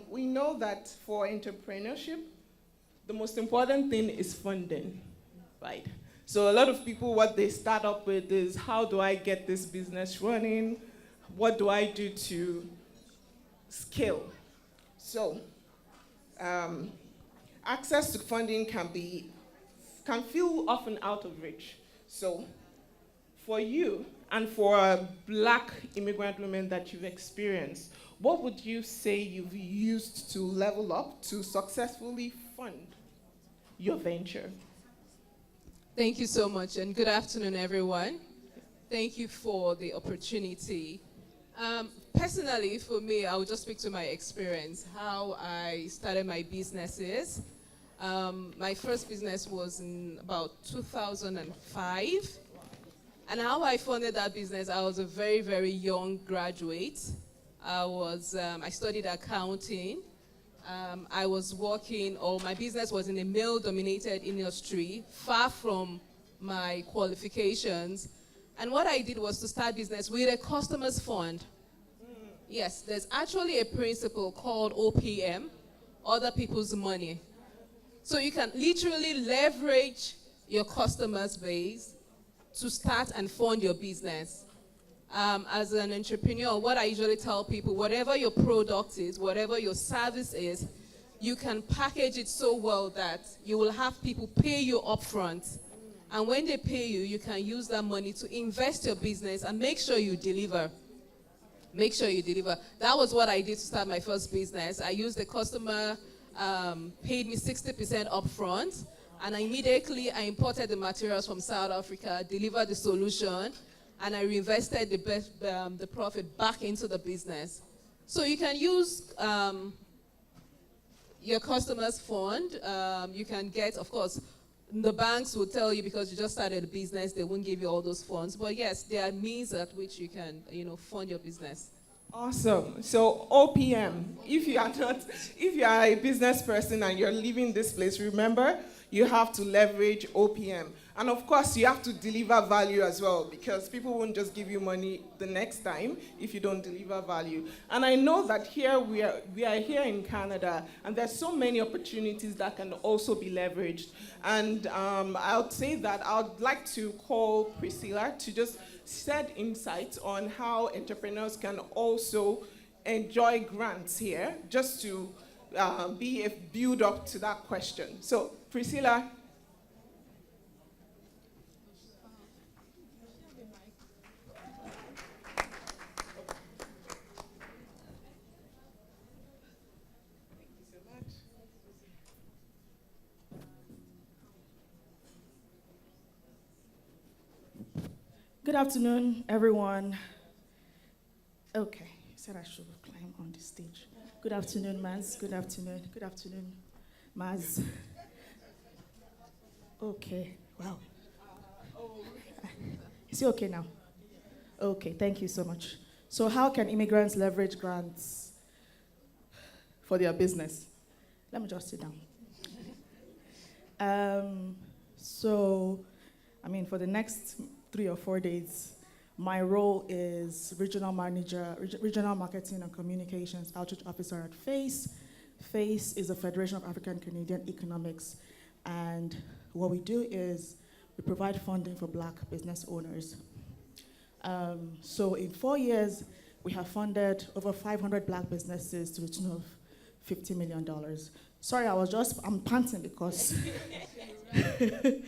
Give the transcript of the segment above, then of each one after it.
we know that for entrepreneurship, the most important thing is funding, right? So a lot of people, what they start up with is, how do I get this business running? What do I do to scale? So um, access to funding can feel often out of reach. So for you and for Black immigrant women that you've experienced, what would you say you've used to level up to successfully fund your venture? Thank you so much, and good afternoon, everyone. Thank you for the opportunity. Personally, for me, I will just speak to my experience, how I started my businesses. My first business was in about 2005. And how I funded that business, I was a very, very young graduate. I studied accounting. I was working, or my business was in a male-dominated industry, far from my qualifications. And what I did was to start business with a customer's fund. Yes, there's actually a principle called OPM, other people's money. So you can literally leverage your customer's base to start and fund your business. As an entrepreneur, what I usually tell people, whatever your product is, whatever your service is, you can package it so well that you will have people pay you upfront. And when they pay you, you can use that money to invest your business and make sure you deliver. Make sure you deliver. That was what I did to start my first business. I used the customer, paid me 60% upfront, and immediately I imported the materials from South Africa, delivered the solution, and I reinvested the profit back into the business. So you can use your customer's fund. You can get, of course, the banks will tell you, because you just started a business, they won't give you all those funds. But yes, there are means at which you can, fund your business. Awesome. So OPM, if you are a business person and you're leaving this place, remember, you have to leverage OPM. And of course, you have to deliver value as well, because people won't just give you money the next time if you don't deliver value. And I know that here we are here in Canada, and there's so many opportunities that can also be leveraged. And I would say that I would like to call Priscilla to just shed insights on how entrepreneurs can also enjoy grants here, just to be a build up to that question. So, Priscilla. Good afternoon, everyone. Okay, you said I should climb on the stage. Good afternoon, Maz. Good afternoon. Good afternoon, Maz. Okay, wow. Is it okay now? Okay, thank you so much. So how can immigrants leverage grants for their business? Let me just sit down. For the next 3 or 4 days, my role is regional manager, regional marketing and communications outreach officer at FACE. FACE is the Federation of African Canadian Economics, and what we do is we provide funding for Black business owners. So in 4 years, we have funded over 500 Black businesses to the tune of $50 million. Sorry, I'm panting because I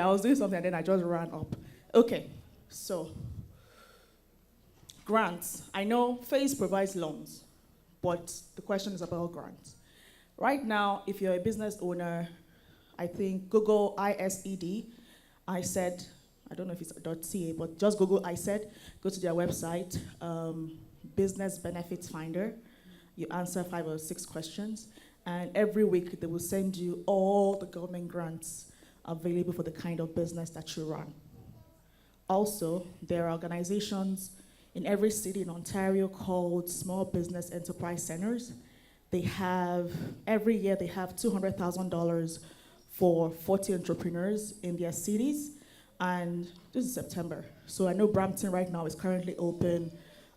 was doing something and then I just ran up. Okay, so grants. I know FACE provides loans, but the question is about grants. Right now, if you're a business owner, I think Google ISED, ISED, I don't know if it's .ca, but just Google ISED, go to their website, Business Benefits Finder. You answer 5 or 6 questions, and every week they will send you all the government grants available for the kind of business that you run. Also, there are organizations in every city in Ontario called Small Business Enterprise Centers. Every year they have $200,000 for 40 entrepreneurs in their cities, and this is September. So I know Brampton right now is currently open.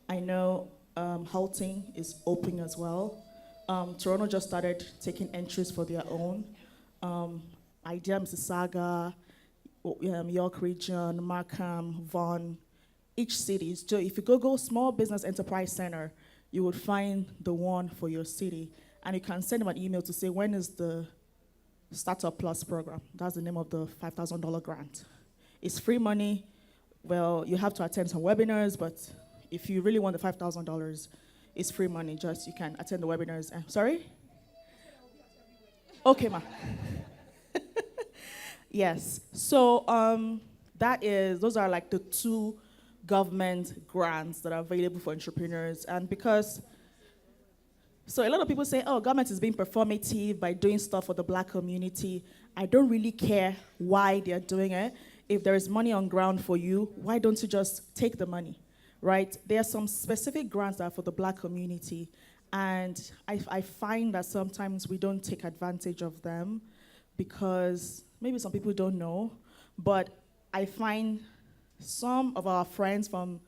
I know Halting is open as well. Toronto just started taking entries for their own. Idea, Mississauga, York Region, Markham, Vaughan, each city. So if you Google Small Business Enterprise Center, you would find the one for your city. And you can send them an email to say, when is the Startup Plus program? That's the name of the $5,000 grant. It's free money. Well, you have to attend some webinars, but if you really want the $5,000, it's free money. Just you can attend the webinars. Sorry? Okay, ma. Yes. So those are like the two government grants that are available for entrepreneurs. And so a lot of people say, oh, government is being performative by doing stuff for the Black community. I don't really care why they're doing it. If there is money on ground for you, why don't you just take the money, right? There are some specific grants that are for the Black community, and I find that sometimes we don't take advantage of them because maybe some people don't know, but I find some of our friends from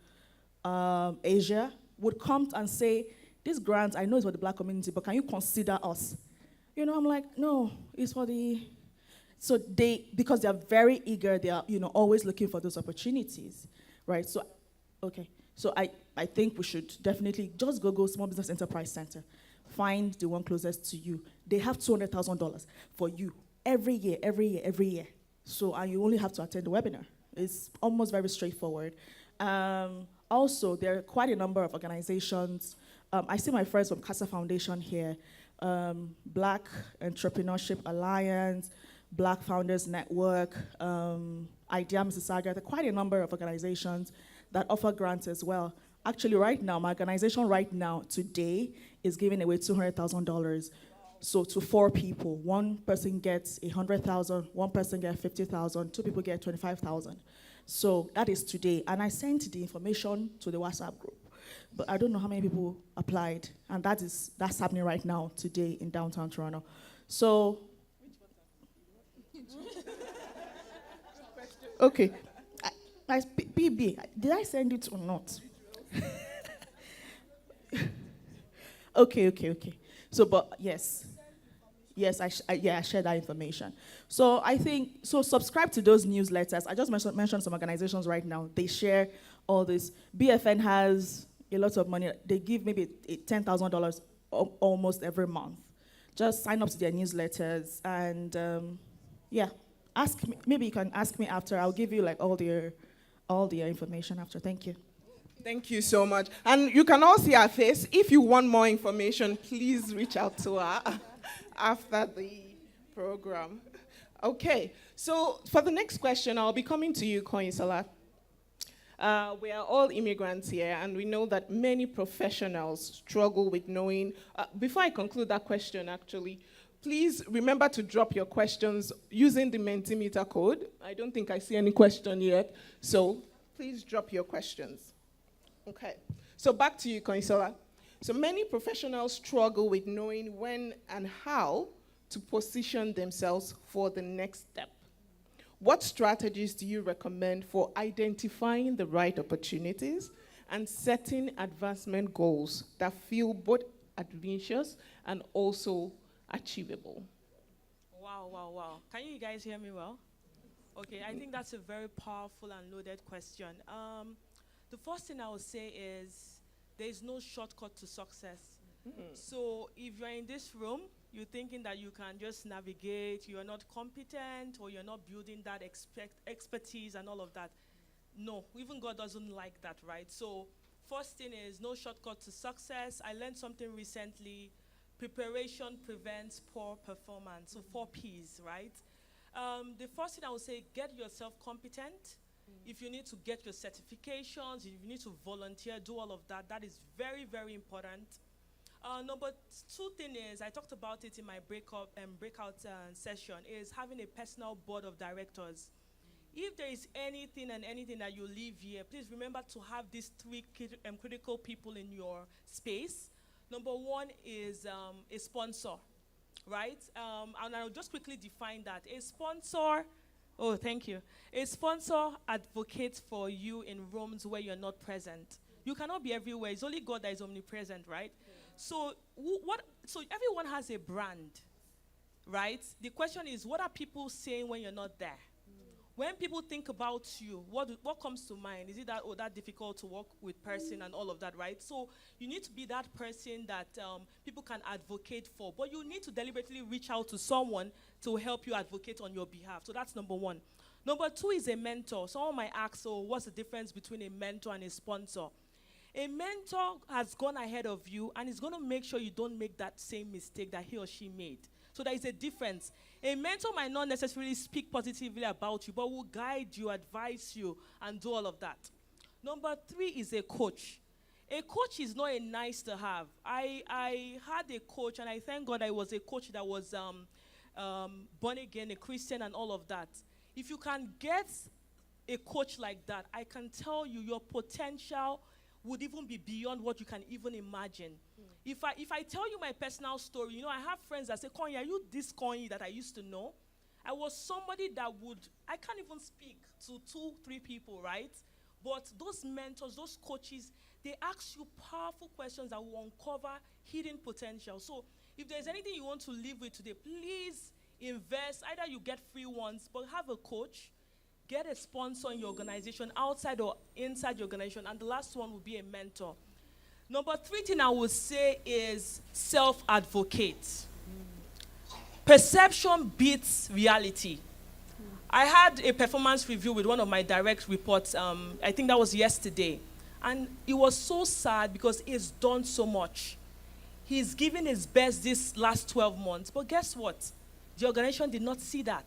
Asia would come and say, this grant, I know it's for the Black community, but can you consider us? I'm like, no, it's for the... So because they're very eager, they are, always looking for those opportunities, right? So, okay. So I think we should definitely just Google Small Business Enterprise Center. Find the one closest to you. They have $200,000 for you every year. So, and you only have to attend the webinar. It's almost very straightforward. Also, there are quite a number of organizations. I see my friends from CASA Foundation here, Black Entrepreneurship Alliance, Black Founders Network, Idea Mississauga. There are quite a number of organizations that offer grants as well. Actually, right now, my organization today, is giving away $200,000. So to 4 people, one person gets $100,000, one person gets $50,000, 2 people get $25,000. So that is today. And I sent the information to the WhatsApp group. But I don't know how many people applied. And that's happening right now, today, in downtown Toronto. So... Okay. BB, did I send it or not? Okay. So, but yes. Yes, I shared that information. So I think, subscribe to those newsletters. I just mentioned some organizations right now. They share all this. BFN has a lot of money. They give maybe $10,000 almost every month. Just sign up to their newsletters and, ask me. Maybe you can ask me after. I'll give you like all the information after. Thank you. Thank you so much. And you can all see her face. If you want more information, please reach out to her after the program. Okay, so for the next question, I'll be coming to you, Koinsola. We are all immigrants here, and we know that many professionals struggle with knowing. Before I conclude that question, actually, please remember to drop your questions using the Mentimeter code. I don't think I see any question yet, so please drop your questions. Okay, so back to you, Koinsola. So many professionals struggle with knowing when and how to position themselves for the next step. What strategies do you recommend for identifying the right opportunities and setting advancement goals that feel both ambitious and also achievable? Wow. Can you guys hear me well? Okay, I think that's a very powerful and loaded question. The first thing I would say is there is no shortcut to success. So if you're in this room, you're thinking that you can just navigate, you're not competent, or you're not building that expertise and all of that. No, even God doesn't like that, right? So first thing is no shortcut to success. I learned something recently. Preparation prevents poor performance. So 4 P's, right? The first thing I would say, get yourself competent. If you need to get your certifications, if you need to volunteer, do all of that. That is very, very important. Number 2 thing is, I talked about it in my breakout session, is having a personal board of directors. If there is anything that you leave here, please remember to have these 3 critical people in your space. Number 1 is a sponsor, right? And I'll just quickly define that. A sponsor, a sponsor advocates for you in rooms where you're not present. You cannot be everywhere. It's only God that is omnipresent, right? So so everyone has a brand, right? The question is, what are people saying when you're not there? When people think about you, what comes to mind? Is it that, that difficult to work with person and all of that, right? So you need to be that person that people can advocate for. But you need to deliberately reach out to someone to help you advocate on your behalf. So that's number one. Number two is a mentor. Someone might ask, so what's the difference between a mentor and a sponsor? A mentor has gone ahead of you and is going to make sure you don't make that same mistake that he or she made. So there is a difference. A mentor might not necessarily speak positively about you, but will guide you, advise you, and do all of that. Number three is a coach. A coach is not a nice to have. I had a coach, and I thank God I was a coach that was born again, a Christian, and all of that. If you can get a coach like that, I can tell you your potential would even be beyond what you can even imagine. If I tell you my personal story, I have friends that say, Connie, are you this Connie that I used to know? I was somebody that I can't even speak to 2-3 people, right? But those mentors, those coaches, they ask you powerful questions that will uncover hidden potential. So if there's anything you want to live with today, please invest. Either you get free ones, but have a coach. Get a sponsor in your organization, outside or inside your organization. And the last one will be a mentor. Number 3 thing I would say is self-advocate. Perception beats reality. I had a performance review with one of my direct reports. I think that was yesterday. And it was so sad because he's done so much. He's given his best this last 12 months. But guess what? The organization did not see that.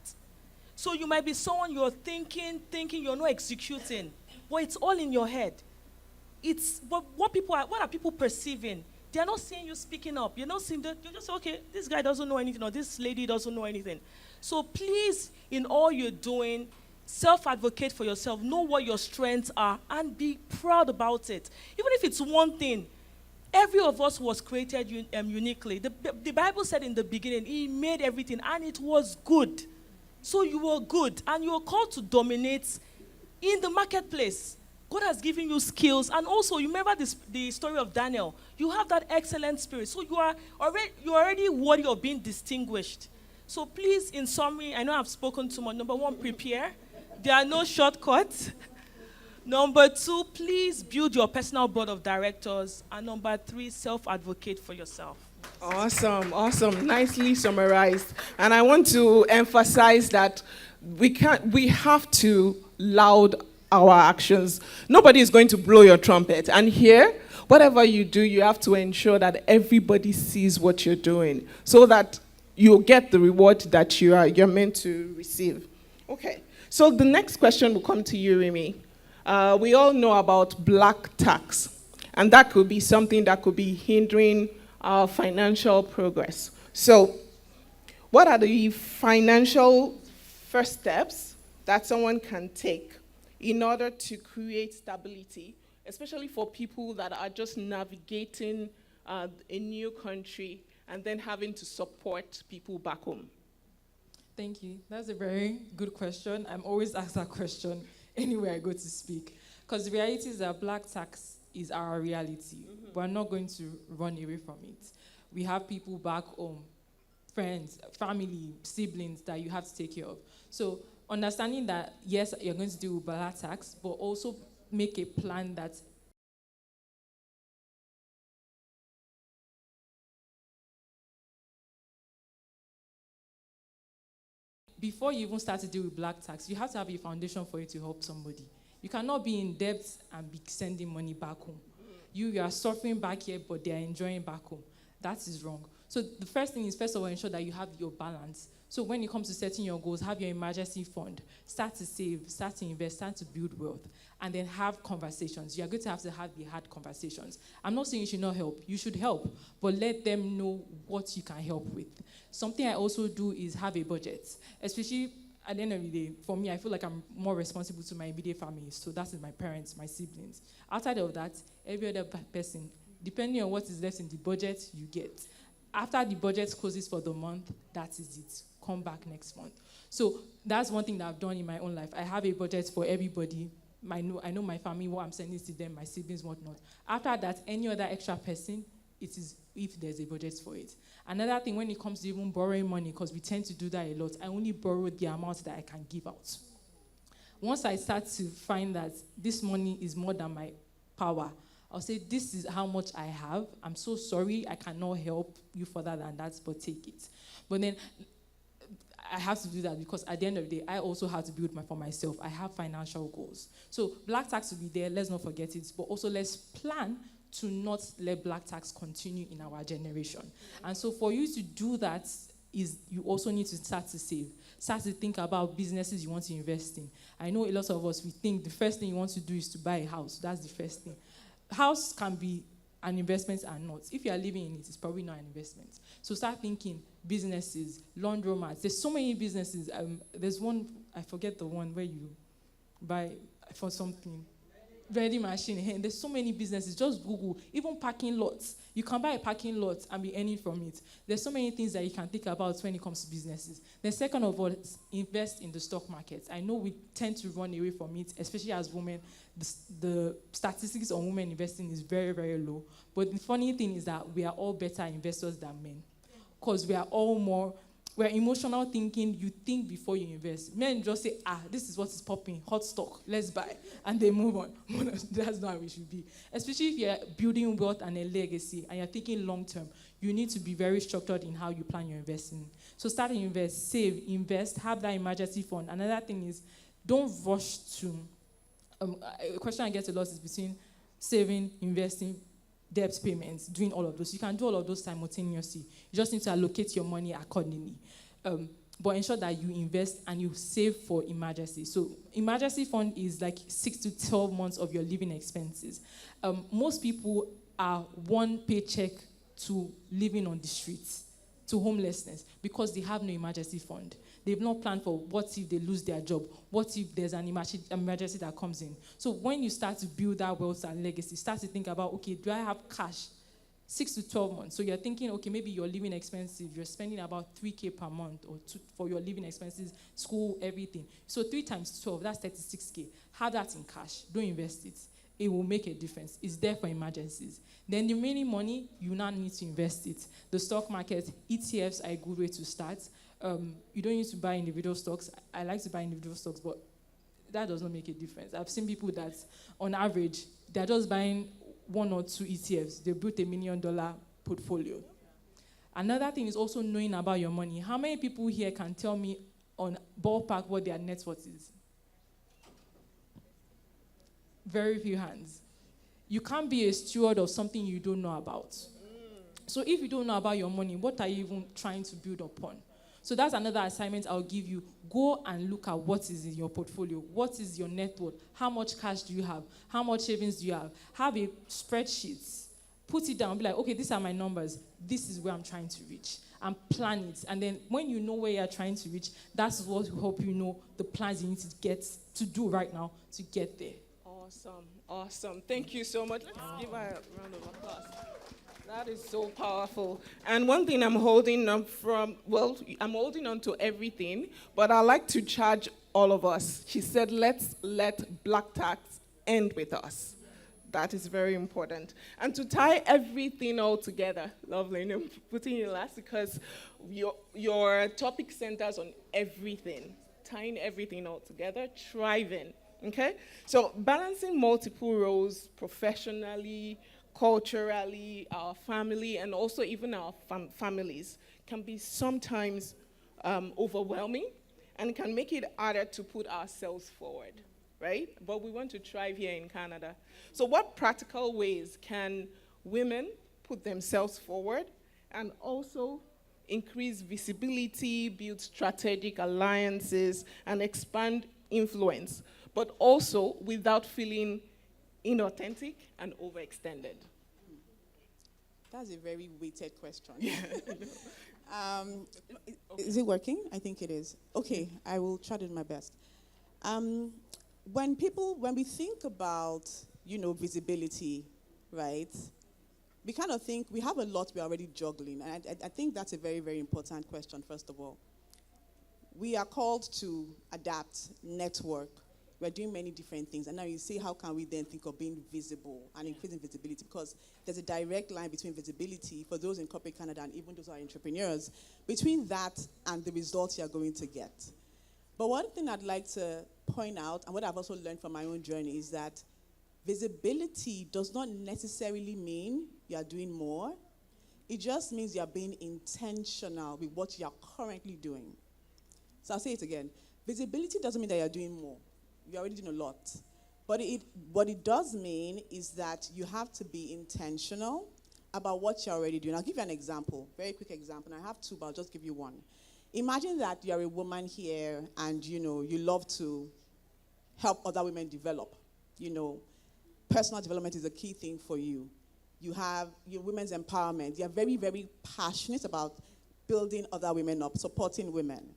So you might be someone you're thinking, you're not executing, but it's all in your head. But what are people perceiving? They're not seeing you speaking up. You're not seeing that. You're just, okay, this guy doesn't know anything, or this lady doesn't know anything. So please, in all you're doing, self-advocate for yourself. Know what your strengths are and be proud about it. Even if it's one thing, every of us was created uniquely. The Bible said in the beginning, he made everything, and it was good. So you were good, and you were called to dominate in the marketplace. God has given you skills, and also you remember the story of Daniel. You have that excellent spirit, so you're already worthy of being distinguished. So please, in summary, I know I've spoken too much. Number 1, prepare. There are no shortcuts. Number 2, please build your personal board of directors, and number 3, self-advocate for yourself. Awesome. Nicely summarized. And I want to emphasize that we have to loud our actions. Nobody is going to blow your trumpet. And here, whatever you do, you have to ensure that everybody sees what you're doing so that you'll get the reward that you're meant to receive. Okay. So the next question will come to you, Remy. We all know about black tax, and that could be something that could be hindering our financial progress. So, what are the financial first steps that someone can take in order to create stability, especially for people that are just navigating a new country and then having to support people back home? Thank you. That's a very good question. I'm always asked that question anywhere I go to speak. Because the reality is that black tax is our reality. Mm-hmm. We're not going to run away from it. We have people back home, friends, family, siblings that you have to take care of. So understanding that, yes, you're going to do black tax, but also make a plan that before you even start to deal with black tax, you have to have a foundation for it to help somebody. You cannot be in debt and be sending money back home. You are suffering back here, but they are enjoying back home. That is wrong. So the first thing is, first of all, ensure that you have your balance. So when it comes to setting your goals, have your emergency fund. Start to save, start to invest, start to build wealth. And then have conversations. You are going to have the hard conversations. I'm not saying you should not help. You should help, but let them know what you can help with. Something I also do is have a budget, especially at the end of the day. For me, I feel like I'm more responsible to my immediate family. So that is my parents, my siblings. Outside of that, every other person, depending on what is left in the budget, you get. After the budget closes for the month, that is it. Come back next month. So that's one thing that I've done in my own life. I have a budget for everybody I know my family, what I'm sending to them, my siblings, whatnot. After that, any other extra person, it is if there's a budget for it. Another thing, when it comes to even borrowing money, because we tend to do that a lot, I only borrow the amount that I can give out. Once I start to find that this money is more than my power, I'll say, this is how much I have. I'm so sorry, I cannot help you further than that, but take it. But then I have to do that because at the end of the day, I also have to build for myself. I have financial goals. So black tax will be there, let's not forget it, but also let's plan to not let black tax continue in our generation. And so for you to do that, is you also need to start to save. Start to think about businesses you want to invest in. I know a lot of us, we think the first thing you want to do is to buy a house. That's the first thing. House can be an investment or not. If you are living in it, it's probably not an investment. So start thinking businesses, laundromats. There's so many businesses. There's one, I forget the one where you buy for something. Vending machine. There's so many businesses. Just Google. Even parking lots. You can buy a parking lot and be earning from it. There's so many things that you can think about when it comes to businesses. Then second of all, invest in the stock market. I know we tend to run away from it, especially as women. The statistics on women investing is very, very low. But the funny thing is that we are all better investors than men. Because we are all more... We're emotional thinking, you think before you invest. Men just say, this is what is popping, hot stock, let's buy. And they move on. That's not how we should be. Especially if you're building wealth and a legacy and you're thinking long term, you need to be very structured in how you plan your investing. So start to invest, save, invest, have that emergency fund. Another thing is, don't rush to, a question I get a lot is between saving, investing, debt payments, doing all of those. You can do all of those simultaneously. You just need to allocate your money accordingly. But ensure that you invest and you save for emergency. So emergency fund is like 6 to 12 months of your living expenses. Most people are one paycheck to living on the streets, to homelessness, because they have no emergency fund. They've not planned for what if they lose their job, what if there's an emergency that comes in. So when you start to build that wealth and legacy, start to think about, okay, do I have cash? 6 to 12 months. So you're thinking, okay, maybe you're living expensive. You're spending about 3K per month or for your living expenses, school, everything. So 3 times 12, that's 36K. Have that in cash. Don't invest it. It will make a difference. It's there for emergencies. Then the remaining money, you now need to invest it. The stock market, ETFs are a good way to start. You don't need to buy individual stocks. I like to buy individual stocks, but that does not make a difference. I've seen people that, on average, they're just buying 1 or 2 ETFs. They built $1 million portfolio. Another thing is also knowing about your money. How many people here can tell me on ballpark what their net worth is? Very few hands. You can't be a steward of something you don't know about. So if you don't know about your money, what are you even trying to build upon? So that's another assignment I'll give you. Go and look at what is in your portfolio. What is your net worth? How much cash do you have? How much savings do you have? Have a spreadsheet. Put it down. Be like, okay, these are my numbers. This is where I'm trying to reach. And plan it. And then when you know where you're trying to reach, that's what will help you know the plans you need to do right now to get there. Awesome. Thank you so much. Let's give her a round of applause. That is so powerful. And one thing I'm holding on I'm holding on to everything, but I like to charge all of us. She said, let's let black tax end with us. That is very important. And to tie everything all together, lovely, putting you last because your topic centers on everything, tying everything all together, thriving. Okay? So balancing multiple roles professionally, culturally, our family, and also even our families can be sometimes overwhelming and can make it harder to put ourselves forward, right? But we want to thrive here in Canada. So what practical ways can women put themselves forward and also increase visibility, build strategic alliances, and expand influence, but also without feeling inauthentic and overextended? That's a very weighted question. Is it working? I think it is. Okay, I will try to do my best. When we think about, visibility, right? We kind of think we have a lot we're already juggling. And I think that's a very, very important question, first of all. We are called to adapt, network, We're doing many different things. And now you say, how can we then think of being visible and increasing visibility? Because there's a direct line between visibility for those in corporate Canada and even those who are entrepreneurs, between that and the results you're going to get. But one thing I'd like to point out, and what I've also learned from my own journey, is that visibility does not necessarily mean you're doing more. It just means you're being intentional with what you're currently doing. So I'll say it again. Visibility doesn't mean that you're doing more. You're already doing a lot. But what it does mean is that you have to be intentional about what you're already doing. I'll give you an example, very quick example. And I have two, but I'll just give you one. Imagine that you're a woman here and, you love to help other women develop. Personal development is a key thing for you. You have your women's empowerment. You're very, very passionate about building other women up, supporting women.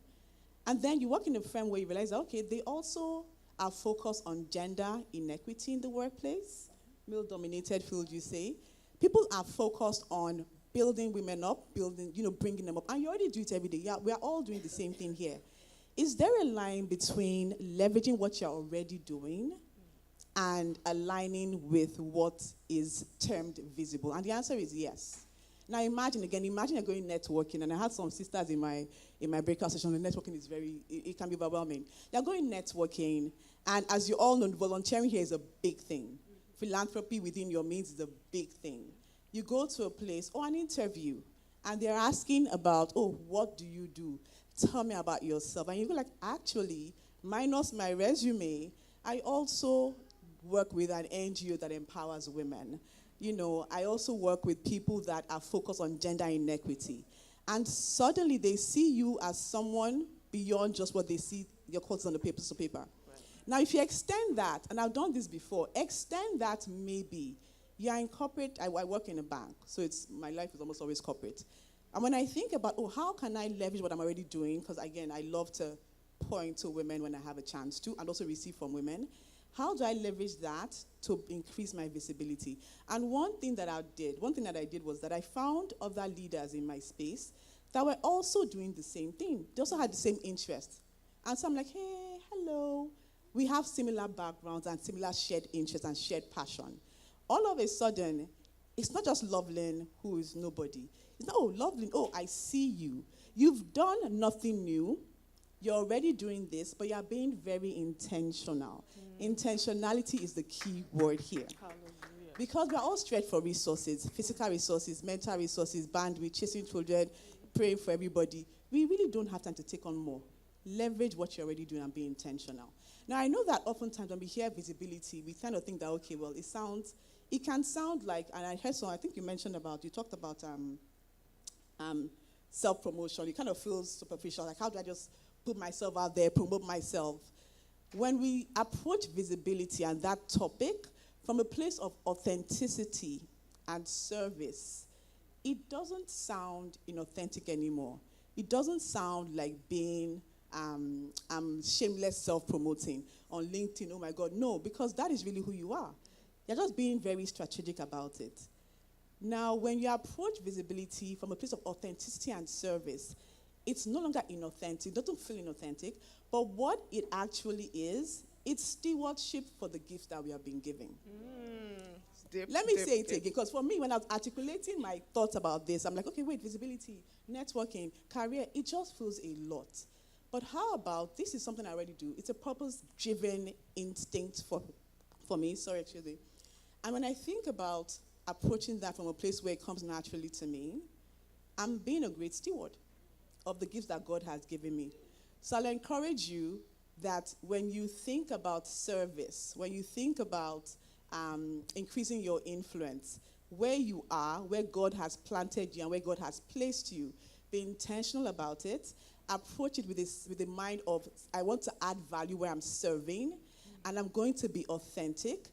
And then you work in a firm where you realize, okay, they also are focused on gender inequity in the workplace, male-dominated field, you say. People are focused on building women up, bringing them up. And you already do it every day. Yeah, we are all doing the same thing here. Is there a line between leveraging what you're already doing and aligning with what is termed visible? And the answer is yes. Now imagine you're going networking, and I had some sisters in my breakout session. The networking is it can be overwhelming. They're going networking, and as you all know, volunteering here is a big thing. Philanthropy within your means is a big thing. You go to a place, an interview, and they're asking about, what do you do? Tell me about yourself. And you go like, actually, minus my resume, I also work with an NGO that empowers women. I also work with people that are focused on gender inequity. And suddenly they see you as someone beyond just what they see your quotes on the piece of paper. Right. Now, if you extend that, and I've done this before, extend that maybe. You're in corporate, I work in a bank, so my life is almost always corporate. And when I think about, how can I leverage what I'm already doing, because again, I love to point to women when I have a chance to, and also receive from women. How do I leverage that to increase my visibility? And one thing that I did was that I found other leaders in my space that were also doing the same thing. They also had the same interest. And so I'm like, hey, hello. We have similar backgrounds and similar shared interests and shared passion. All of a sudden, it's not just Loveland who is nobody. It's not, Loveland, I see you. You've done nothing new. You're already doing this, but you're being very intentional. Intentionality is the key word here. Hallelujah. Because we're all stretched for resources, physical resources, mental resources, bandwidth, chasing children, praying for everybody. We really don't have time to take on more. Leverage what you're already doing and be intentional. Now, I know that oftentimes when we hear visibility, we kind of think that, it can sound like, and I heard I think you talked about self-promotion. It kind of feels superficial, like how do I just put myself out there, promote myself? When we approach visibility and that topic from a place of authenticity and service, it doesn't sound inauthentic anymore. It doesn't sound like being shameless self-promoting on LinkedIn, oh my God. No, because that is really who you are. You're just being very strategic about it. Now, when you approach visibility from a place of authenticity and service, it's no longer inauthentic. It doesn't feel inauthentic. But what it actually is, it's stewardship for the gifts that we have been given. Let me say it again, because for me, when I was articulating my thoughts about this, I'm like, okay, wait, visibility, networking, career, it just feels a lot. But how about, this is something I already do. It's a purpose-driven instinct for me. Sorry, excuse me. And when I think about approaching that from a place where it comes naturally to me, I'm being a great steward of the gifts that God has given me. So I'll encourage you that when you think about service, when you think about increasing your influence, where you are, where God has planted you and where God has placed you, be intentional about it. Approach it with the mind of, I want to add value where I'm serving, and I'm going to be authentic.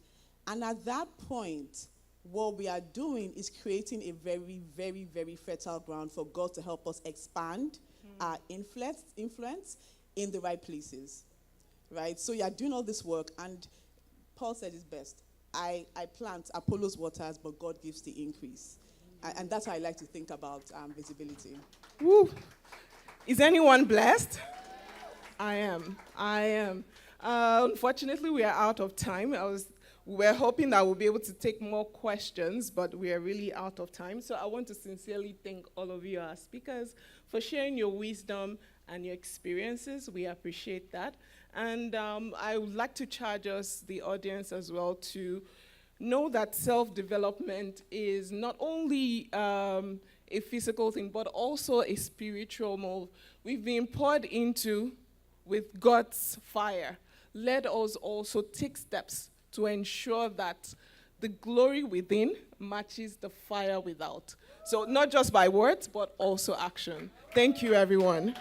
And at that point, what we are doing is creating a very, very, very fertile ground for God to help us expand our influence in the right places, right? So you are doing all this work, and Paul said it best. I plant, Apollos waters, but God gives the increase. And that's how I like to think about visibility. Woo. Is anyone blessed? I am. Unfortunately, we are out of time. We were hoping that we'll be able to take more questions, but we are really out of time. So I want to sincerely thank all of you, our speakers, for sharing your wisdom and your experiences. We appreciate that. And I would like to charge us, the audience as well, to know that self-development is not only a physical thing, but also a spiritual move. We've been poured into with God's fire. Let us also take steps to ensure that the glory within matches the fire without. So not just by words, but also action. Thank you, everyone.